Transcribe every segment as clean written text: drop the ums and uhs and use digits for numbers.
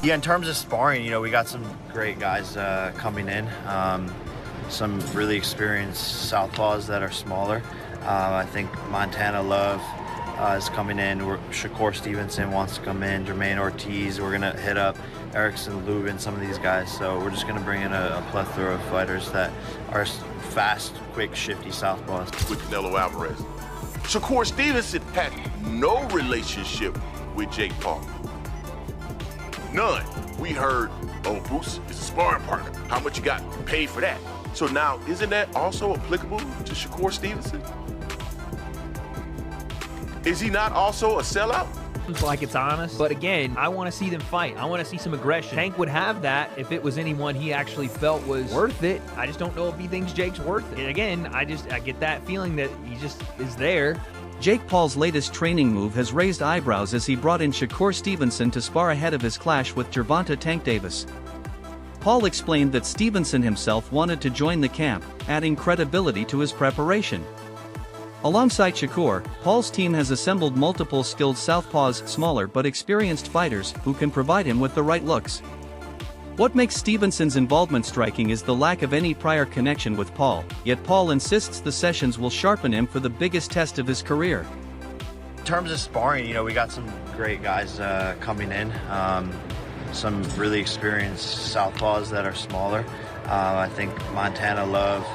Yeah, in terms of sparring, you know, we got some great guys coming in. Some really experienced southpaws that are smaller. I think Montana Love is coming in. Shakur Stevenson wants to come in. Jermaine Ortiz. We're gonna hit up Erickson, Lubin, some of these guys. So we're just gonna bring in a plethora of fighters that are fast, quick, shifty southpaws. With Canelo Alvarez, Shakur Stevenson had no relationship with Jake Paul. None. We heard, oh, Bruce is a sparring partner. How much you got paid for that? So now, isn't that also applicable to Shakur Stevenson? Is he not also a sellout? Like it's honest, but again, I want to see them fight. I want to see some aggression. Tank would have that if it was anyone he actually felt was worth it. I just don't know if he thinks Jake's worth it. And again, I get that feeling that he just is there. Jake Paul's latest training move has raised eyebrows as he brought in Shakur Stevenson to spar ahead of his clash with Gervonta Tank Davis. Paul explained that Stevenson himself wanted to join the camp, adding credibility to his preparation. Alongside Shakur, Paul's team has assembled multiple skilled southpaws, smaller but experienced fighters who can provide him with the right looks. What makes Stevenson's involvement striking is the lack of any prior connection with Paul, yet Paul insists the sessions will sharpen him for the biggest test of his career. In terms of sparring, you know, we got some great guys coming in. Some really experienced southpaws that are smaller. I think Montana Love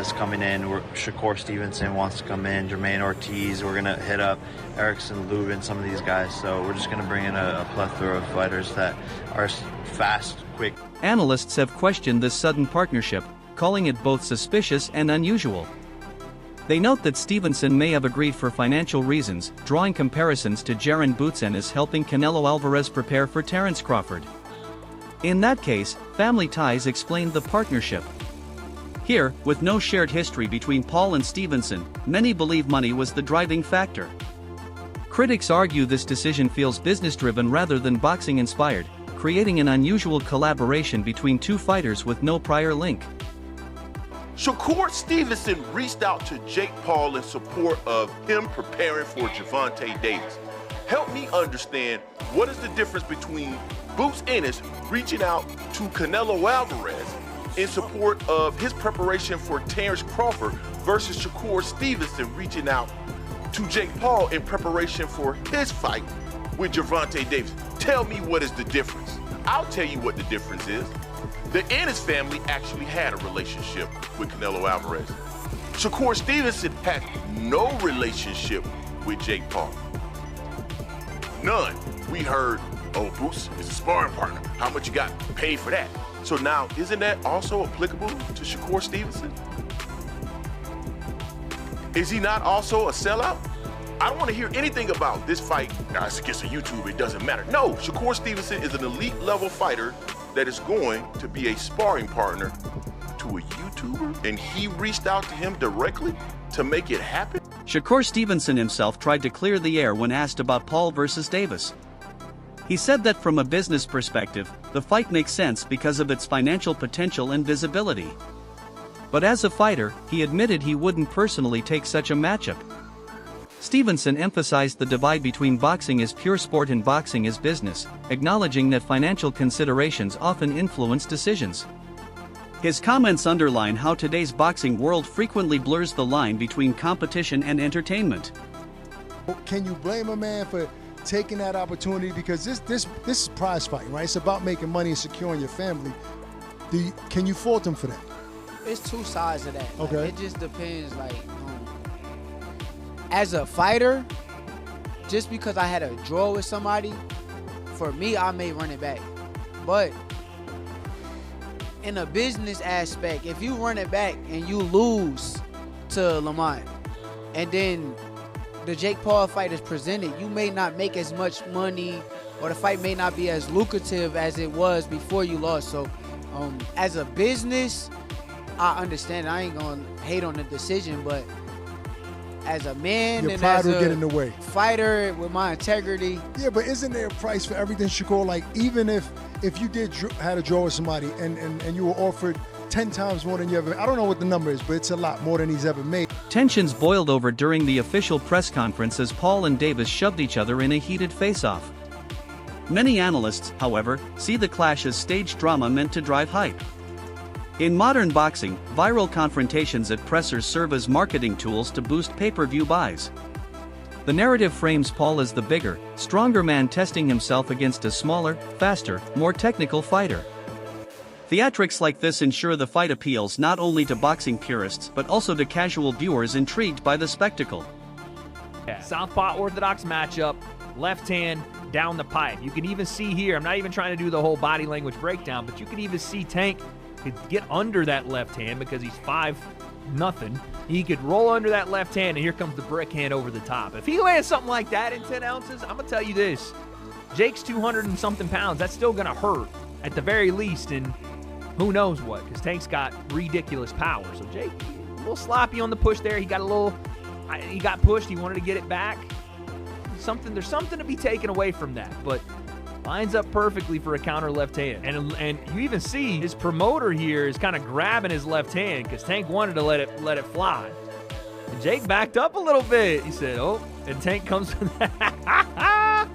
is coming in. Shakur Stevenson wants to come in. Jermaine Ortiz. We're gonna hit up Erickson, Lubin, some of these guys. So we're just gonna bring in a plethora of fighters that are fast, quick. Analysts have questioned this sudden partnership, calling it both suspicious and unusual. They note that Stevenson may have agreed for financial reasons, drawing comparisons to Jaron Boots helping Canelo Alvarez prepare for Terence Crawford. In that case, family ties explained the partnership. Here, with no shared history between Paul and Stevenson, many believe money was the driving factor. Critics argue this decision feels business-driven rather than boxing-inspired, creating an unusual collaboration between two fighters with no prior link. Shakur Stevenson reached out to Jake Paul in support of him preparing for Gervonta Davis. Help me understand, what is the difference between Boots Ennis reaching out to Canelo Alvarez in support of his preparation for Terence Crawford versus Shakur Stevenson reaching out to Jake Paul in preparation for his fight with Gervonta Davis? Tell me, what is the difference? I'll tell you what the difference is. The Ennis family actually had a relationship with Canelo Alvarez. Shakur Stevenson had no relationship with Jake Paul. None. We heard, oh, Bruce is a sparring partner. How much you got paid for that? So now, isn't that also applicable to Shakur Stevenson? Is he not also a sellout? I don't want to hear anything about this fight. Nah, it's against a YouTuber, it doesn't matter. No, Shakur Stevenson is an elite level fighter that is going to be a sparring partner to a YouTuber, and he reached out to him directly to make it happen? Shakur Stevenson himself tried to clear the air when asked about Paul versus Davis. He said that from a business perspective, the fight makes sense because of its financial potential and visibility. But as a fighter, he admitted he wouldn't personally take such a matchup. Stevenson emphasized the divide between boxing as pure sport and boxing as business, acknowledging that financial considerations often influence decisions. His comments underline how today's boxing world frequently blurs the line between competition and entertainment. Can you blame a man for taking that opportunity? Because this is prize fighting, right? It's about making money and securing your family. Can you fault him for that? It's two sides of that. Okay. Like, it just depends, like, as a fighter, just because I had a draw with somebody, for me, I may run it back. But in a business aspect, if you run it back and you lose to Lamont, and then the Jake Paul fight is presented, you may not make as much money, or the fight may not be as lucrative as it was before you lost. So as a business, I understand. I ain't gonna hate on the decision, but as a man your and pride as will a get in the way. Fighter with my integrity. Yeah, but isn't there a price for everything, Shakur? Like, even if you had a draw with somebody and you were offered 10 times more than you ever, I don't know what the number is, but it's a lot more than he's ever made. Tensions boiled over during the official press conference as Paul and Davis shoved each other in a heated face-off. Many analysts, however, see the clash as staged drama meant to drive hype. In modern boxing, viral confrontations at pressers serve as marketing tools to boost pay-per-view buys. The narrative frames Paul as the bigger, stronger man testing himself against a smaller, faster, more technical fighter. Theatrics like this ensure the fight appeals not only to boxing purists but also to casual viewers intrigued by the spectacle. Yeah. Southpaw orthodox matchup, left hand down the pipe. You can even see here, I'm not even trying to do the whole body language breakdown, but you can even see Tank could get under that left hand because he's 5-0. He could roll under that left hand, and here comes the brick hand over the top. If he lands something like that in 10 ounces, I'm going to tell you this. Jake's 200 and something pounds. That's still going to hurt at the very least, and who knows what, because Tank's got ridiculous power. So Jake, a little sloppy on the push there. He got pushed. He wanted to get it back. There's something to be taken away from that, but lines up perfectly for a counter left hand. And you even see his promoter here is kind of grabbing his left hand because Tank wanted to let it fly. And Jake backed up a little bit. He said, oh, and Tank comes with that.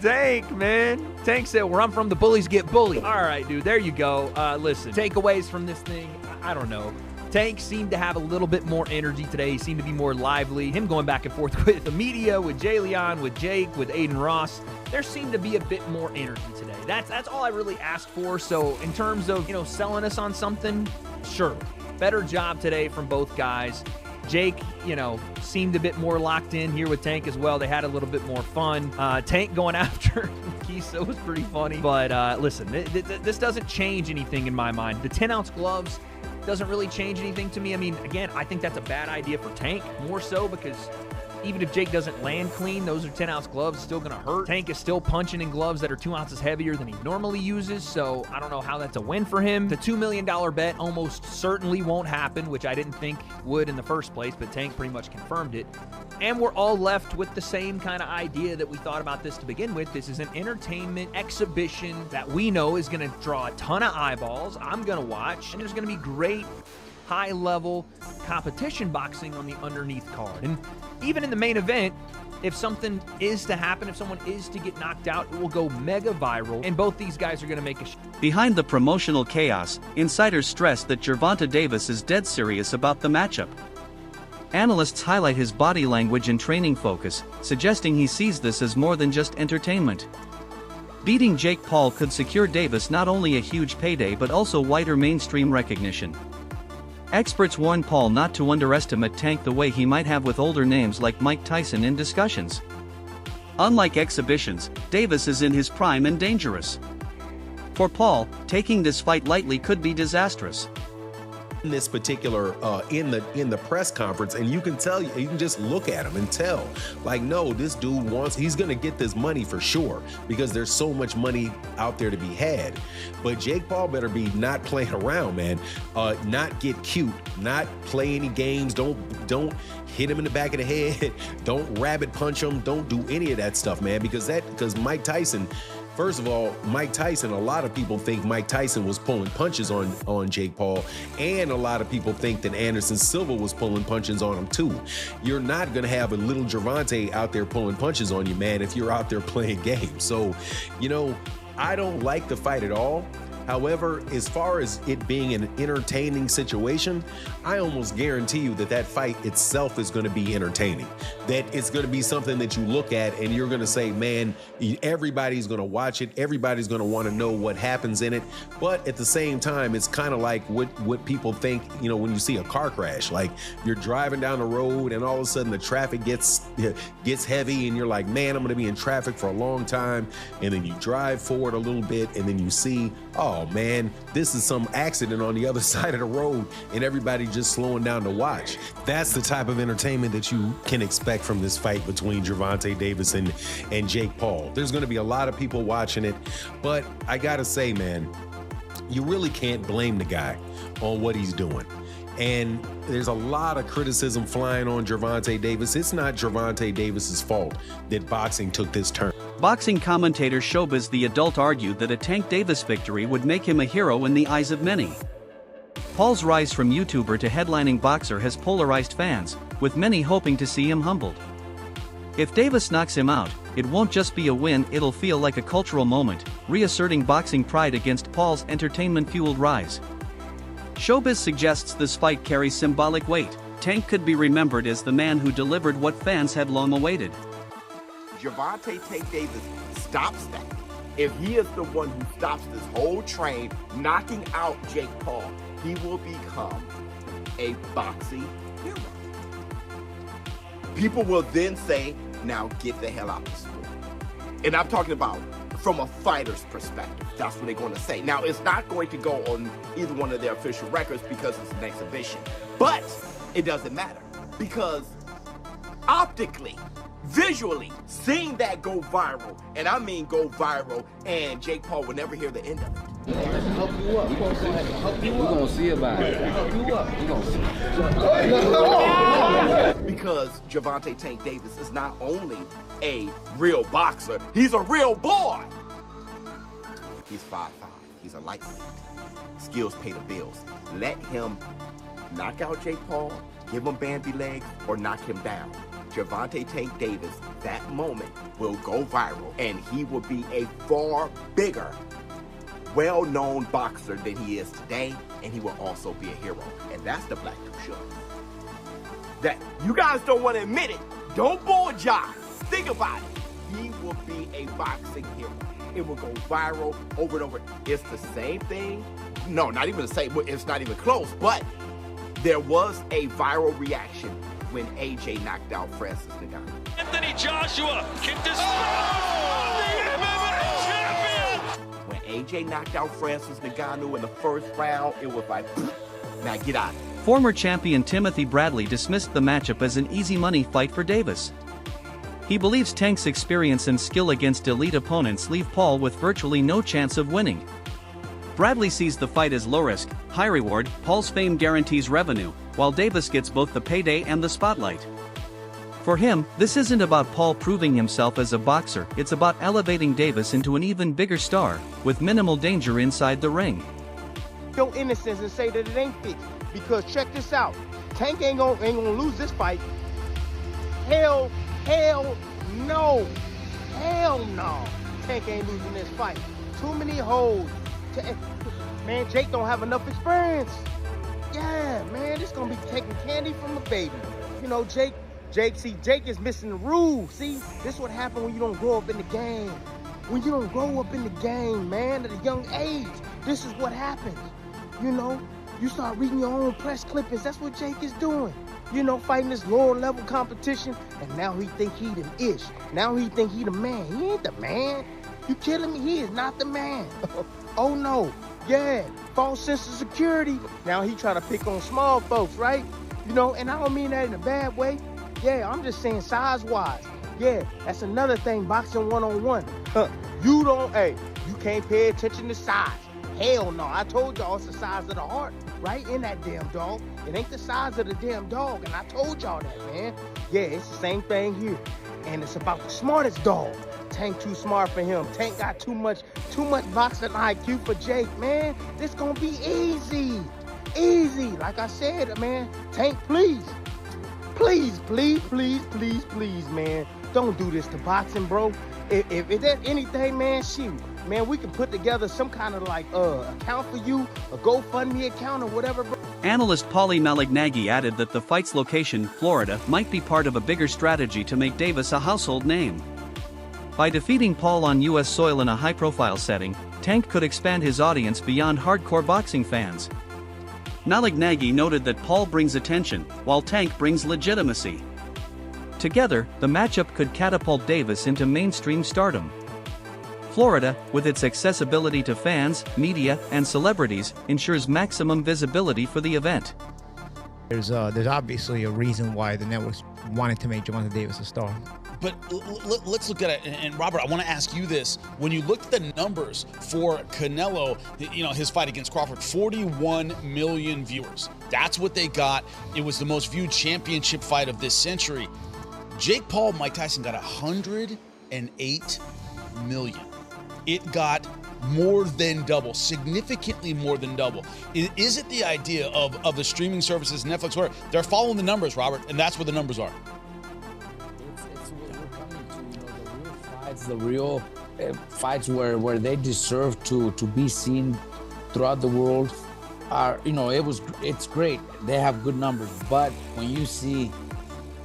Tank, man. Tank said, where I'm from, the bullies get bullied. All right, dude, there you go. Listen, takeaways from this thing, I don't know. Tank seemed to have a little bit more energy today. He seemed to be more lively. Him going back and forth with the media, with Jay Leon, with Jake, with Aiden Ross. There seemed to be a bit more energy today. That's all I really asked for. So in terms of, selling us on something, sure. Better job today from both guys. Jake, seemed a bit more locked in here with Tank as well. They had a little bit more fun. Tank going after Kisa was pretty funny. But listen, this doesn't change anything in my mind. The 10-ounce gloves doesn't really change anything to me. I mean, again, I think that's a bad idea for Tank, more so because even if Jake doesn't land clean, those are 10-ounce gloves, still going to hurt. Tank is still punching in gloves that are 2 ounces heavier than he normally uses, so I don't know how that's a win for him. The $2 million bet almost certainly won't happen, which I didn't think would in the first place, but Tank pretty much confirmed it. And we're all left with the same kind of idea that we thought about this to begin with. This is an entertainment exhibition that we know is going to draw a ton of eyeballs. I'm going to watch, and there's going to be great high-level competition boxing on the underneath card. And even in the main event, if something is to happen, if someone is to get knocked out, it will go mega viral, and both these guys are going to make a Behind the promotional chaos, insiders stress that Gervonta Davis is dead serious about the matchup. Analysts highlight his body language and training focus, suggesting he sees this as more than just entertainment. Beating Jake Paul could secure Davis not only a huge payday but also wider mainstream recognition. Experts warn Paul not to underestimate Tank the way he might have with older names like Mike Tyson in discussions. Unlike exhibitions, Davis is in his prime and dangerous. For Paul, taking this fight lightly could be disastrous. In this particular in the press conference, and you can just look at him and tell, like, no, this dude he's gonna get this money for sure, because there's so much money out there to be had. But Jake Paul better be not playing around, man. Not get cute, not play any games, don't hit him in the back of the head, don't rabbit punch him, don't do any of that stuff, man, because Mike Tyson. First of all, Mike Tyson, a lot of people think Mike Tyson was pulling punches on Jake Paul, and a lot of people think that Anderson Silva was pulling punches on him too. You're not gonna have a little Gervonta out there pulling punches on you, man, if you're out there playing games. So, I don't like the fight at all. However, as far as it being an entertaining situation, I almost guarantee you that fight itself is going to be entertaining. That it's going to be something that you look at and you're going to say, man, everybody's going to watch it. Everybody's going to want to know what happens in it. But at the same time, it's kind of like what people think, when you see a car crash. Like, you're driving down the road and all of a sudden the traffic gets heavy and you're like, man, I'm going to be in traffic for a long time. And then you drive forward a little bit and then you see, oh man, this is some accident on the other side of the road and everybody just slowing down to watch. That's the type of entertainment that you can expect from this fight between Gervonta Davis and Jake Paul. There's going to be a lot of people watching it, but I gotta say, man, you really can't blame the guy on what he's doing. And there's a lot of criticism flying on Gervonta Davis. It's not Gervonta Davis's fault that boxing took this turn. Boxing commentator Showbiz the Adult argued that a Tank Davis victory would make him a hero in the eyes of many. Paul's rise from YouTuber to headlining boxer has polarized fans, with many hoping to see him humbled. If Davis knocks him out, it won't just be a win, it'll feel like a cultural moment, reasserting boxing pride against Paul's entertainment-fueled rise. Showbiz suggests this fight carries symbolic weight. Tank could be remembered as the man who delivered what fans had long awaited. Gervonta Tank Davis stops that. If he is the one who stops this whole train, knocking out Jake Paul, he will become a boxing hero. People will then say, now get the hell out of the sport. And I'm talking about from a fighter's perspective. That's what they're going to say. Now, it's not going to go on either one of their official records because it's an exhibition. But it doesn't matter because optically, visually, seeing that go viral, and I mean go viral, and Jake Paul will never hear the end of it. Help you up. We're going to help you up. We're going to see about it. Help you up. We're going to see. Because Gervonta Tank Davis is not only a real boxer, he's a real boy. He's 5'5". He's a lightweight. Skills pay the bills. Let him knock out Jake Paul, give him bandy legs, or knock him down. Gervonta Tank Davis, that moment will go viral, and he will be a far bigger, well-known boxer than he is today, and he will also be a hero. And that's the Black Dude Show. That you guys don't want to admit it. Don't bull jive. Think about it. He will be a boxing hero. It will go viral over and over. It's the same thing. No, not even the same. It's not even close. But there was a viral reaction when AJ knocked out Francis Ngannou. Anthony Joshua can dispose the MMA champion. When AJ knocked out Francis Ngannou in the first round, it was like, now get out of it. Former champion Timothy Bradley dismissed the matchup as an easy money fight for Davis. He believes Tank's experience and skill against elite opponents leave Paul with virtually no chance of winning. Bradley sees the fight as low risk, high reward. Paul's fame guarantees revenue, while Davis gets both the payday and the spotlight. For him, this isn't about Paul proving himself as a boxer, it's about elevating Davis into an even bigger star, with minimal danger inside the ring. Your innocence and say that it ain't fixed, because check this out, Tank ain't gonna lose this fight. Hell no. Tank ain't losing this fight. Too many holes. Man, Jake don't have enough experience. Yeah, man, this gonna be taking candy from a baby. You know, Jake is missing the rules. See, this is what happens when you don't grow up in the game. When you don't grow up in the game, man, at a young age, this is what happens. You know, you start reading your own press clippings. That's what Jake is doing. You know, fighting this lower level competition, and now he think he the ish. Now he think he the man. He ain't the man. You kidding me? He is not the man. Oh no, yeah, false sense of security. Now he trying to pick on small folks, right? You know, and I don't mean that in a bad way. Yeah, I'm just saying size-wise. Yeah, that's another thing, boxing one-on-one. You can't pay attention to size. Hell no, I told y'all it's the size of the heart, right? In that damn dog. It ain't the size of the damn dog, and I told y'all that, man. Yeah, it's the same thing here. And it's about the smartest dog. Tank too smart for him. Tank got too much boxing IQ for Jake, man. This gonna be easy. Easy. Like I said, man, Tank, please, man. Don't do this to boxing, bro. If there's anything, man, shoot. Man, we can put together some kind of like account for you, a GoFundMe account or whatever, bro. Analyst Paulie Malignaggi added that the fight's location, Florida, might be part of a bigger strategy to make Davis a household name. By defeating Paul on U.S. soil in a high-profile setting, Tank could expand his audience beyond hardcore boxing fans. Malignaggi noted that Paul brings attention, while Tank brings legitimacy. Together, the matchup could catapult Davis into mainstream stardom. Florida, with its accessibility to fans, media, and celebrities, ensures maximum visibility for the event. There's obviously a reason why the networks wanted to make Gervonta Davis a star. But let's look at it, and Robert, I want to ask you this. When you look at the numbers for Canelo, you know, his fight against Crawford, 41 million viewers. That's what they got. It was the most viewed championship fight of this century. Jake Paul, Mike Tyson got 108 million. It got more than double, significantly more than double. Is it the idea of the streaming services, Netflix, where they're following the numbers, Robert, and that's where the numbers are? It's what we're coming to, you know, the real fights, the real fights where they deserve to be seen throughout the world are, you know, it's great. They have good numbers, but when you see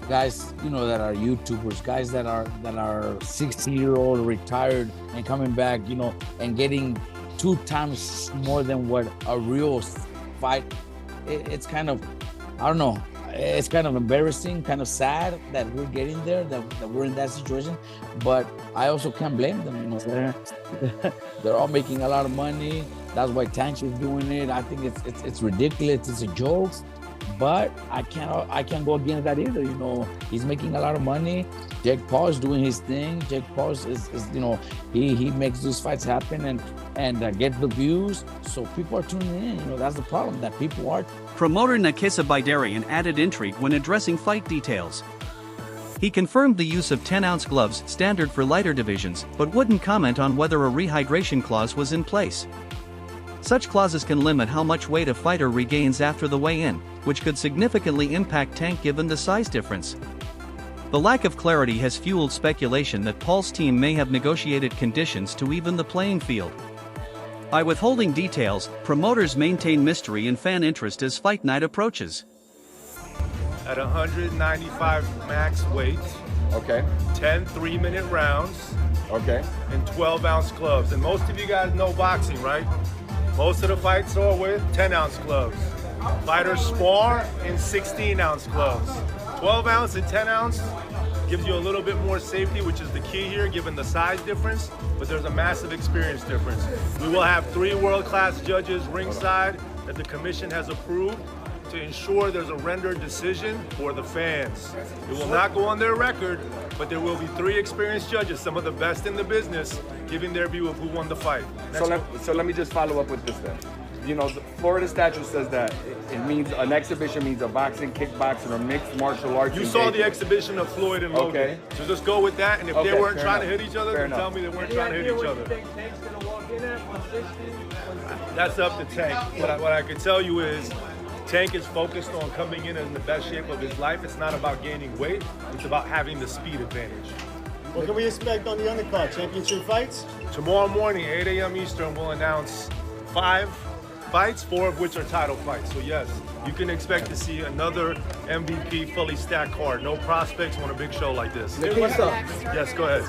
guys, you know, that are YouTubers, guys that are 60-year-old retired and coming back, you know, and getting 2 times more than what a real fight, it's kind of, I don't know, it's kind of embarrassing, kind of sad that we're getting there, that we're in that situation. But I also can't blame them, you know. They're all making a lot of money. That's why Tank is doing it. I think it's ridiculous. It's a joke. But I can't go against that either. You know, he's making a lot of money. Jake Paul is doing his thing. Jake Paul is you know, he makes these fights happen and gets the views. So people are tuning in. You know, that's the problem, that people are. Promoter Nakisa Baidarian added intrigue when addressing fight details. He confirmed the use of 10-ounce gloves, standard for lighter divisions, but wouldn't comment on whether a rehydration clause was in place. Such clauses can limit how much weight a fighter regains after the weigh-in, which could significantly impact Tank given the size difference. The lack of clarity has fueled speculation that Paul's team may have negotiated conditions to even the playing field. By withholding details, promoters maintain mystery and fan interest as fight night approaches. At 195 max weight, okay, 10 3-minute rounds, okay, and 12-ounce gloves. And most of you guys know boxing, right? Most of the fights are with 10-ounce gloves. Fighters spar in 16-ounce gloves. 12-ounce and 10-ounce gives you a little bit more safety, which is the key here, given the size difference, but there's a massive experience difference. We will have 3 world-class judges ringside that the commission has approved to ensure there's a rendered decision for the fans. It will not go on their record, but there will be 3 experienced judges, some of the best in the business, giving their view of who won the fight. So let me just follow up with this then. You know, the Florida statute says that it means an exhibition means a boxing, kickboxing, or mixed martial arts. You saw the exhibition of Floyd and Logan. Okay. So just go with that, and if they weren't trying to hit each other, then enough. tell me they weren't trying to hit each other. That's up to Tank. What I can tell you is, Tank is focused on coming in the best shape of his life. It's not about gaining weight, it's about having the speed advantage. What can we expect on the undercard? Championship fights? Tomorrow morning, 8 a.m. Eastern, we'll announce 5 fights, 4 of which are title fights. So yes, you can expect to see another MVP fully stacked card. No prospects on a big show like this. Yes, go ahead.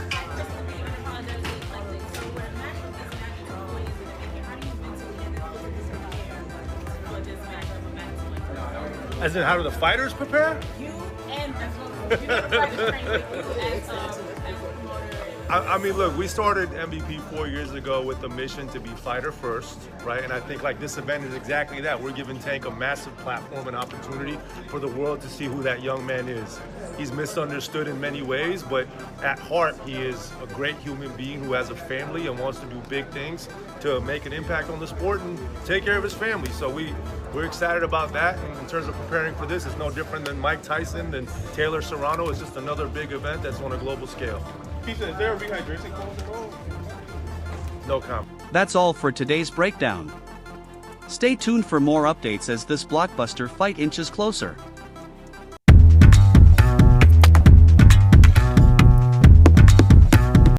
As in, how do the fighters prepare? You and the I mean, look, we started MVP 4 years ago with the mission to be fighter first, right? And I think like this event is exactly that. We're giving Tank a massive platform and opportunity for the world to see who that young man is. He's misunderstood in many ways, but at heart, he is a great human being who has a family and wants to do big things to make an impact on the sport and take care of his family. So we're excited about that. And in terms of preparing for this, it's no different than Mike Tyson, than Taylor Serrano. It's just another big event that's on a global scale. Is there a rehydration clause involved? No comment. That's all for today's breakdown. Stay tuned for more updates as this blockbuster fight inches closer.